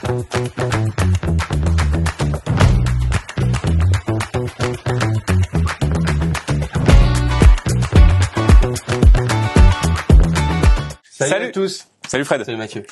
Salut à tous. Salut Fred. Salut Mathieu.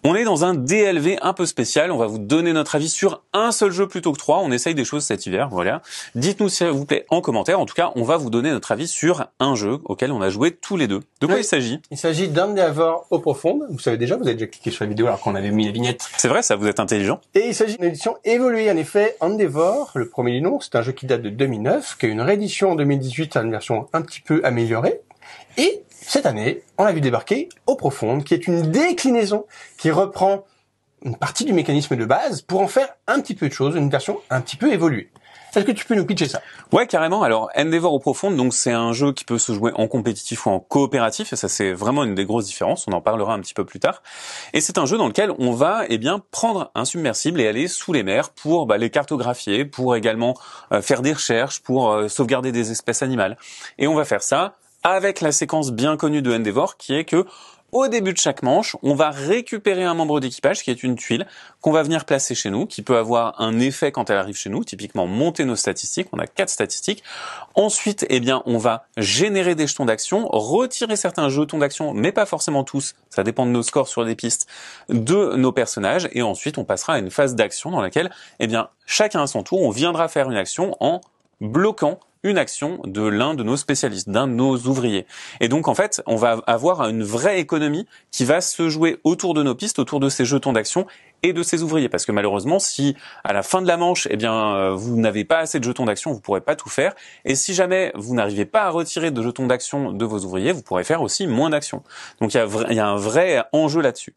On est dans un DLV un peu spécial, on va vous donner notre avis sur un seul jeu plutôt que 3, on essaye des choses cet hiver, voilà. Dites-nous s'il vous plaît en commentaire, en tout cas on va vous donner notre avis sur un jeu auquel on a joué tous les deux. De quoi il s'agit? Il s'agit d'Endeavor Eau Profonde, vous savez déjà, vous avez déjà cliqué sur la vidéo alors qu'on avait mis la vignette. C'est vrai ça, vous êtes intelligent. Et il s'agit d'une édition évoluée, en effet, Endeavor, le premier du nom, c'est un jeu qui date de 2009, qui a eu une réédition en 2018, une version un petit peu améliorée, et cette année, on a vu débarquer Eau Profonde, qui est une déclinaison qui reprend une partie du mécanisme de base pour en faire un petit peu de choses, une version un petit peu évoluée. Est-ce que tu peux nous pitcher ça? Ouais, carrément. Alors, Endeavor Eau Profonde, donc c'est un jeu qui peut se jouer en compétitif ou en coopératif, et ça c'est vraiment une des grosses différences, on en parlera un petit peu plus tard. Et c'est un jeu dans lequel on va, prendre un submersible et aller sous les mers pour les cartographier, pour également faire des recherches, pour sauvegarder des espèces animales. Et on va faire ça avec la séquence bien connue de Endeavor, qui est que au début de chaque manche, on va récupérer un membre d'équipage qui est une tuile qu'on va venir placer chez nous, qui peut avoir un effet quand elle arrive chez nous, typiquement monter nos statistiques, on a 4 statistiques. Ensuite, on va générer des jetons d'action, retirer certains jetons d'action, mais pas forcément tous, ça dépend de nos scores sur des pistes, de nos personnages, et ensuite on passera à une phase d'action dans laquelle, chacun à son tour, on viendra faire une action en bloquant une action de l'un de nos spécialistes, d'un de nos ouvriers. Et donc, en fait, on va avoir une vraie économie qui va se jouer autour de nos pistes, autour de ces jetons d'action et de ces ouvriers. Parce que malheureusement, si à la fin de la manche, vous n'avez pas assez de jetons d'action, vous pourrez pas tout faire. Et si jamais vous n'arrivez pas à retirer de jetons d'action de vos ouvriers, vous pourrez faire aussi moins d'actions. Donc, il y a un vrai enjeu là-dessus.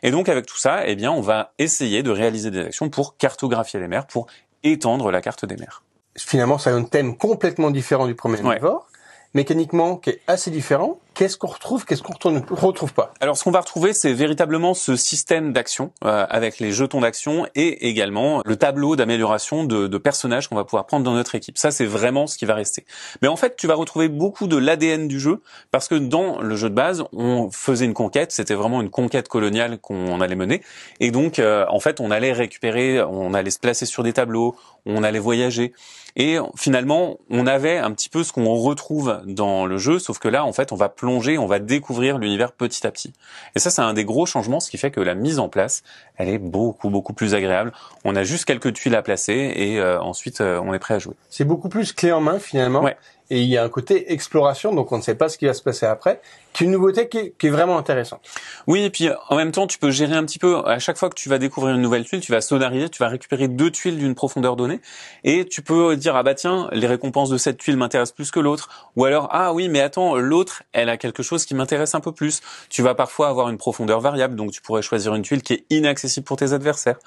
Et donc, avec tout ça, on va essayer de réaliser des actions pour cartographier les mers, pour étendre la carte des mers. Finalement, c'est un thème complètement différent du premier Endeavor, mécaniquement qui est assez différent. Qu'est-ce qu'on retrouve, qu'est-ce qu'on ne retrouve pas? Alors, ce qu'on va retrouver, c'est véritablement ce système d'action avec les jetons d'action et également le tableau d'amélioration de personnages qu'on va pouvoir prendre dans notre équipe. Ça, c'est vraiment ce qui va rester. Mais en fait, tu vas retrouver beaucoup de l'ADN du jeu parce que dans le jeu de base, on faisait une conquête. C'était vraiment une conquête coloniale qu'on allait mener. Et donc, en fait, on allait récupérer, on allait se placer sur des tableaux, on allait voyager. Et finalement, on avait un petit peu ce qu'on retrouve dans le jeu, sauf que là, en fait, on va plonger, on va découvrir l'univers petit à petit. Et ça, c'est un des gros changements, ce qui fait que la mise en place, elle est beaucoup plus agréable. On a juste quelques tuiles à placer et ensuite, on est prêt à jouer. C'est beaucoup plus clé en main, finalement. Ouais. Et il y a un côté exploration, donc on ne sait pas ce qui va se passer après, qui est une nouveauté qui est vraiment intéressante. Oui, et puis en même temps, tu peux gérer un petit peu, à chaque fois que tu vas découvrir une nouvelle tuile, tu vas sonariser, tu vas récupérer 2 tuiles d'une profondeur donnée, et tu peux dire, tiens, les récompenses de cette tuile m'intéressent plus que l'autre, ou alors, oui, mais attends, l'autre, elle a quelque chose qui m'intéresse un peu plus. Tu vas parfois avoir une profondeur variable, donc tu pourrais choisir une tuile qui est inaccessible pour tes adversaires.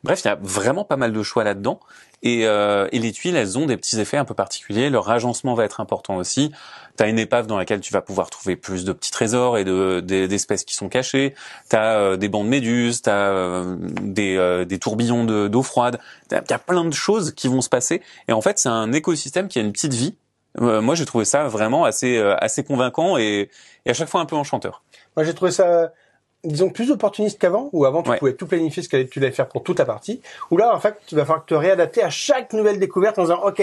Bref, il y a vraiment pas mal de choix là-dedans. Et les tuiles, elles ont des petits effets un peu particuliers. Leur agencement va être important aussi. T'as une épave dans laquelle tu vas pouvoir trouver plus de petits trésors et d'espèces qui sont cachées. T'as des bancs de méduses, t'as des tourbillons d'eau froide. Il y a plein de choses qui vont se passer. Et en fait, c'est un écosystème qui a une petite vie. Moi, j'ai trouvé ça vraiment assez convaincant et à chaque fois un peu enchanteur. Moi, j'ai trouvé ça, disons, plus opportuniste qu'avant, où avant tu pouvais tout planifier ce que tu allais faire pour toute la partie, où là, en fait, tu vas falloir te réadapter à chaque nouvelle découverte en disant, OK,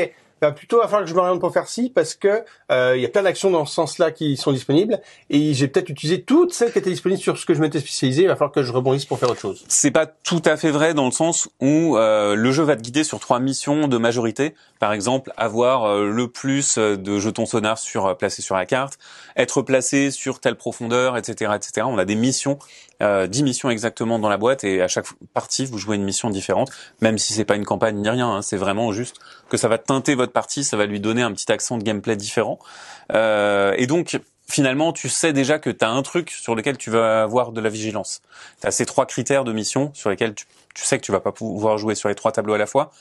plutôt, il va falloir que je m'oriente pour faire ci, parce que il y a plein d'actions dans ce sens-là qui sont disponibles, et j'ai peut-être utilisé toutes celles qui étaient disponibles sur ce que je m'étais spécialisé, il va falloir que je rebondisse pour faire autre chose. C'est pas tout à fait vrai dans le sens où le jeu va te guider sur 3 missions de majorité. Par exemple, avoir le plus de jetons sonars placés sur la carte, être placé sur telle profondeur, etc., etc. On a des missions, 10 missions exactement dans la boîte, et à chaque partie, vous jouez une mission différente, même si c'est pas une campagne ni rien, hein, c'est vraiment juste que ça va teinter votre partie, ça va lui donner un petit accent de gameplay différent. Et donc, finalement, tu sais déjà que tu as un truc sur lequel tu vas avoir de la vigilance. Tu as ces 3 critères de mission sur lesquels tu sais que tu vas pas pouvoir jouer sur les 3 tableaux à la fois,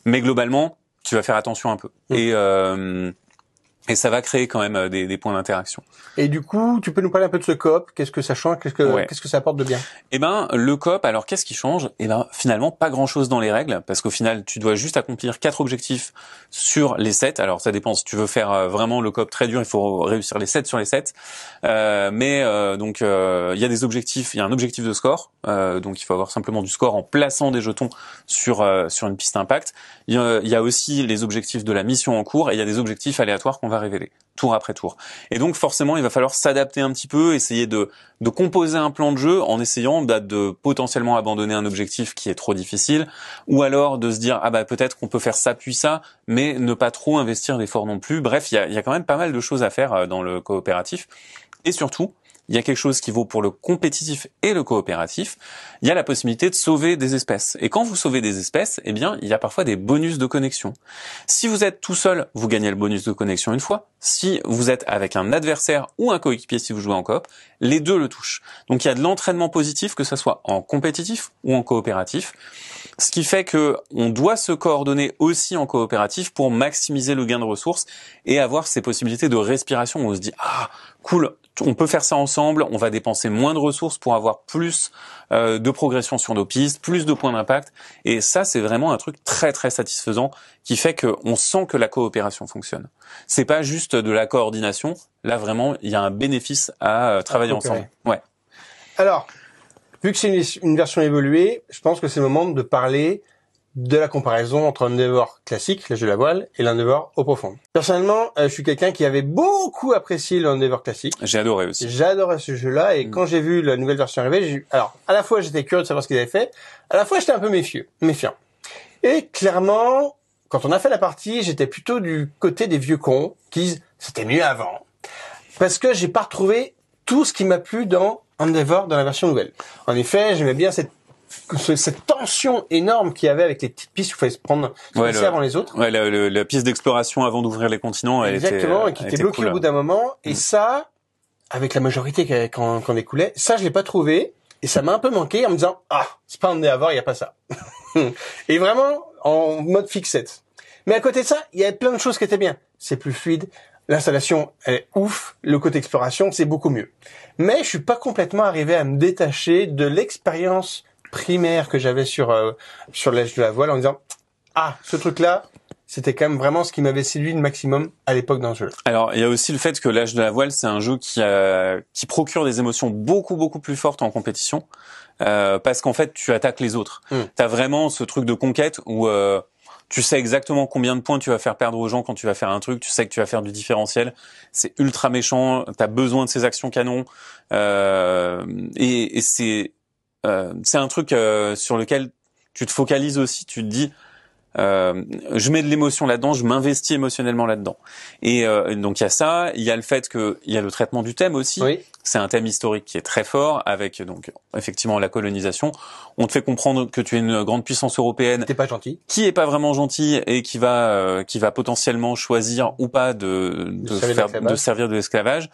mais globalement, tu vas faire attention un peu. Et Et ça va créer quand même des points d'interaction. Et du coup, tu peux nous parler un peu de ce coop? Qu'est-ce que ça change? Qu'est-ce que ça apporte de bien? Eh ben, le coop, alors qu'est-ce qui change? Eh ben, finalement, pas grand-chose dans les règles, parce qu'au final, tu dois juste accomplir 4 objectifs sur les 7. Alors, ça dépend. Si tu veux faire vraiment le coop très dur, il faut réussir les 7 sur les 7. Donc, il y a des objectifs. Il y a un objectif de score. Donc, il faut avoir simplement du score en plaçant des jetons sur une piste impact. Il y a aussi les objectifs de la mission en cours, et il y a des objectifs aléatoires qu'on va révéler tour après tour. Et donc forcément, il va falloir s'adapter un petit peu, essayer de composer un plan de jeu en essayant de potentiellement abandonner un objectif qui est trop difficile, ou alors de se dire peut-être qu'on peut faire ça puis ça, mais ne pas trop investir d'efforts non plus. Bref, il y a quand même pas mal de choses à faire dans le coopératif. Et surtout, il y a quelque chose qui vaut pour le compétitif et le coopératif. Il y a la possibilité de sauver des espèces. Et quand vous sauvez des espèces, eh bien, il y a parfois des bonus de connexion. Si vous êtes tout seul, vous gagnez le bonus de connexion une fois. Si vous êtes avec un adversaire ou un coéquipier, si vous jouez en coop, les deux le touchent. Donc il y a de l'entraînement positif, que ça soit en compétitif ou en coopératif. Ce qui fait que on doit se coordonner aussi en coopératif pour maximiser le gain de ressources et avoir ces possibilités de respiration où on se dit cool, on peut faire ça ensemble, on va dépenser moins de ressources pour avoir plus de progression sur nos pistes, plus de points d'impact, et ça c'est vraiment un truc très très satisfaisant qui fait que on sent que la coopération fonctionne. C'est pas juste de la coordination, là vraiment il y a un bénéfice à travailler ensemble. Ouais. Alors, vu que c'est une version évoluée, je pense que c'est le moment de parler de la comparaison entre l'Endeavor classique, le jeu de la voile, et l'Endeavor eau profonde. Personnellement, je suis quelqu'un qui avait beaucoup apprécié l'Endeavor classique. J'ai adoré aussi. J'adorais ce jeu-là, et quand j'ai vu la nouvelle version arriver, alors, à la fois j'étais curieux de savoir ce qu'ils avaient fait, à la fois j'étais un peu méfiant. Et clairement, quand on a fait la partie, j'étais plutôt du côté des vieux cons qui disent c'était mieux avant. Parce que j'ai pas retrouvé tout ce qui m'a plu dans Endeavor dans la version nouvelle. En effet, j'aimais bien cette tension énorme qu'il y avait avec les petites pistes où il fallait se prendre avant les autres. Ouais, la piste d'exploration avant d'ouvrir les continents, exactement, et qui était bloquée cool, au bout d'un moment. Et ça, avec la majorité qu'on découlait, ça je l'ai pas trouvé. Et ça m'a un peu manqué en me disant c'est pas Endeavor, il y a pas ça. Et vraiment en mode fixette. Mais à côté de ça, il y avait plein de choses qui étaient bien. C'est plus fluide. L'installation est ouf, le côté exploration, c'est beaucoup mieux. Mais je suis pas complètement arrivé à me détacher de l'expérience primaire que j'avais sur l'âge de la voile en disant ce truc-là, c'était quand même vraiment ce qui m'avait séduit le maximum à l'époque dans le jeu. Alors, il y a aussi le fait que l'âge de la voile, c'est un jeu qui procure des émotions beaucoup beaucoup plus fortes en compétition parce qu'en fait, tu attaques les autres. T'as vraiment ce truc de conquête où tu sais exactement combien de points tu vas faire perdre aux gens quand tu vas faire un truc. Tu sais que tu vas faire du différentiel. C'est ultra méchant. T'as besoin de ces actions canon. Et c'est un truc sur lequel tu te focalises aussi. Tu te dis, je mets de l'émotion là-dedans, je m'investis émotionnellement là-dedans. Et donc il y a ça. Il y a le fait que il y a le traitement du thème aussi. Oui. C'est un thème historique qui est très fort, avec donc effectivement la colonisation. On te fait comprendre que tu es une grande puissance européenne. T'es pas gentil. Qui est pas vraiment gentil et qui va potentiellement choisir ou pas de servir de l'esclavage.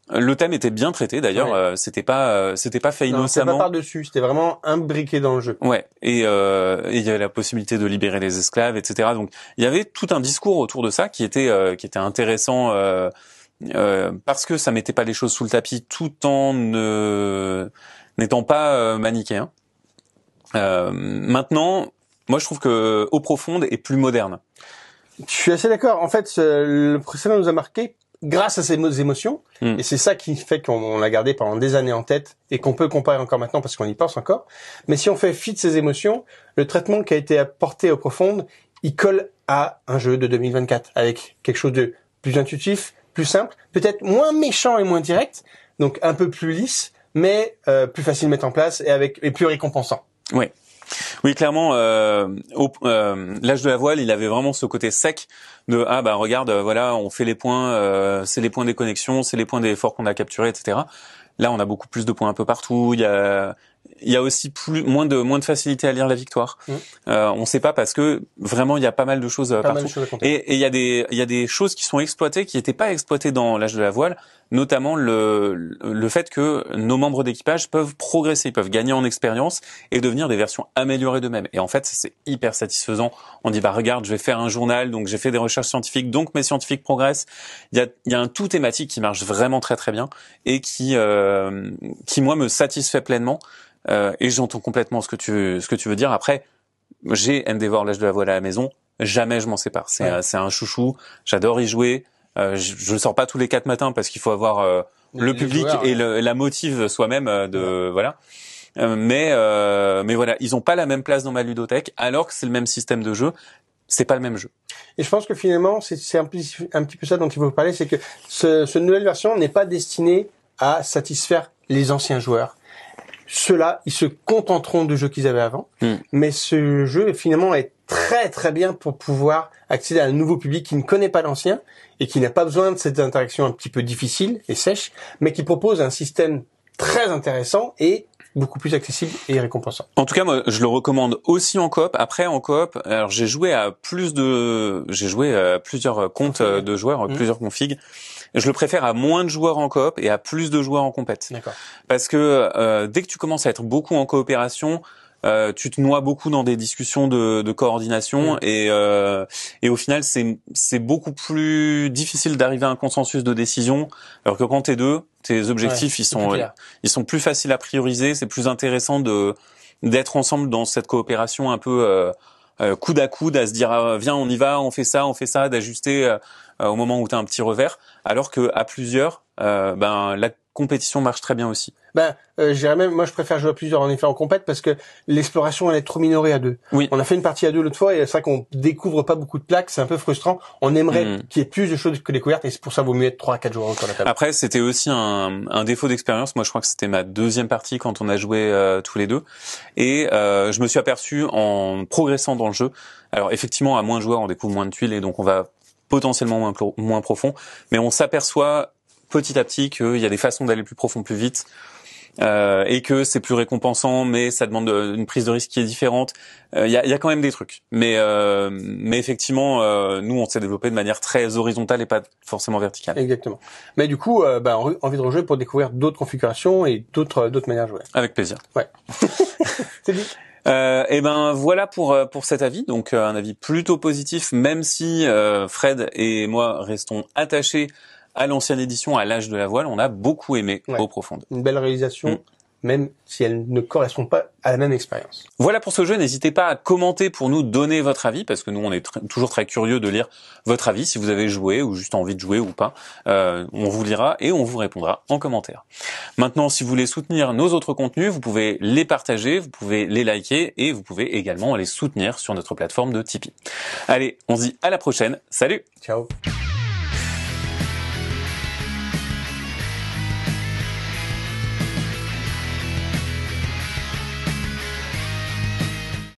Le thème était bien traité d'ailleurs. C'était pas fait innocemment. C'était pas par-dessus. C'était vraiment imbriqué dans le jeu. Ouais. Et il y avait la possibilité de libérer les esclaves, etc. Donc il y avait tout un discours autour de ça qui était intéressant. Parce que ça mettait pas les choses sous le tapis tout en n'étant pas manichéen. Maintenant, moi je trouve que Eau Profonde est plus moderne. Je suis assez d'accord. En fait, le précédent nous a marqué grâce à ses émotions, et c'est ça qui fait qu'on l'a gardé pendant des années en tête et qu'on peut comparer encore maintenant parce qu'on y pense encore. Mais si on fait fi de ses émotions, le traitement qui a été apporté Eau Profonde, il colle à un jeu de 2024 avec quelque chose de plus intuitif, plus simple, peut-être moins méchant et moins direct, donc un peu plus lisse, mais plus facile à mettre en place et plus récompensant. Oui, clairement, l'âge de la voile, il avait vraiment ce côté sec de regarde, voilà, on fait les points, c'est les points des connexions, c'est les points des forts qu'on a capturés, etc. Là, on a beaucoup plus de points un peu partout. Il y a aussi moins de facilité à lire la victoire. On sait pas parce que vraiment il y a pas mal de choses partout. Et il y a des choses qui sont exploitées qui n'étaient pas exploitées dans l'âge de la voile, notamment le fait que nos membres d'équipage peuvent progresser, ils peuvent gagner en expérience et devenir des versions améliorées d'eux-mêmes. Et en fait, c'est hyper satisfaisant. On dit, regarde, je vais faire un journal, donc j'ai fait des recherches scientifiques, donc mes scientifiques progressent. Il y a un tout thématique qui marche vraiment très très bien et qui moi me satisfait pleinement. Et j'entends complètement ce que tu veux dire. Après, j'ai Endeavour, l'âge de la voile à la maison. Jamais je m'en sépare. C'est un chouchou. J'adore y jouer. Je sors pas tous les 4 matins parce qu'il faut avoir le public joueurs, et la motive soi-même voilà. Mais voilà, ils ont pas la même place dans ma ludothèque alors que c'est le même système de jeu. C'est pas le même jeu. Et je pense que finalement, c'est un petit peu ça dont il faut parler, c'est que ce nouvelle version n'est pas destinée à satisfaire les anciens joueurs. Ceux-là, ils se contenteront du jeu qu'ils avaient avant. Mais ce jeu, finalement, est très très bien pour pouvoir accéder à un nouveau public qui ne connaît pas l'ancien et qui n'a pas besoin de cette interaction un petit peu difficile et sèche, mais qui propose un système très intéressant et beaucoup plus accessible et récompensant. En tout cas, moi, je le recommande aussi en coop. Après, en coop, alors j'ai joué à plusieurs comptes de joueurs, plusieurs configs. Je le préfère à moins de joueurs en coop et à plus de joueurs en compète. D'accord. Parce que dès que tu commences à être beaucoup en coopération, tu te noies beaucoup dans des discussions de coordination et au final c'est beaucoup plus difficile d'arriver à un consensus de décision, alors que quand t'es deux, tes objectifs ils sont plus faciles à prioriser, c'est plus intéressant d'être ensemble dans cette coopération un peu coude à coude, à se dire viens on y va, on fait ça, d'ajuster au moment où t'as un petit revers, alors que à plusieurs la compétition marche très bien aussi. Je dirais même, moi je préfère jouer à plusieurs en effet en compète parce que l'exploration elle est trop minorée à deux. Oui. On a fait une partie à deux l'autre fois et c'est vrai qu'on découvre pas beaucoup de plaques, c'est un peu frustrant. On aimerait qu'il y ait plus de choses que découvertes et c'est pour ça vaut mieux être 3 à 4 joueurs autour de la table. Après c'était aussi un défaut d'expérience. Moi je crois que c'était ma deuxième partie quand on a joué tous les deux et je me suis aperçu en progressant dans le jeu. Alors effectivement à moins de joueurs on découvre moins de tuiles et donc on va potentiellement moins profond, mais on s'aperçoit petit à petit qu'il y a des façons d'aller plus profond plus vite et que c'est plus récompensant, mais ça demande une prise de risque qui est différente. Il y a quand même des trucs, mais effectivement nous on s'est développé de manière très horizontale et pas forcément verticale. Exactement. Mais du coup envie de rejouer pour découvrir d'autres configurations et d'autres manières de jouer. Avec plaisir. Ouais. C'est dit. Et voilà pour cet avis, donc un avis plutôt positif, même si Fred et moi restons attachés à l'ancienne édition, à l'âge de la voile. On a beaucoup aimé Eaux Profondes. Une belle réalisation, même si elle ne correspond pas à la même expérience. Voilà pour ce jeu. N'hésitez pas à commenter pour nous donner votre avis, parce que nous, on est toujours très curieux de lire votre avis, si vous avez joué ou juste envie de jouer ou pas. On vous lira et on vous répondra en commentaire. Maintenant, si vous voulez soutenir nos autres contenus, vous pouvez les partager, vous pouvez les liker et vous pouvez également les soutenir sur notre plateforme de Tipeee. Allez, on se dit à la prochaine. Salut! Ciao!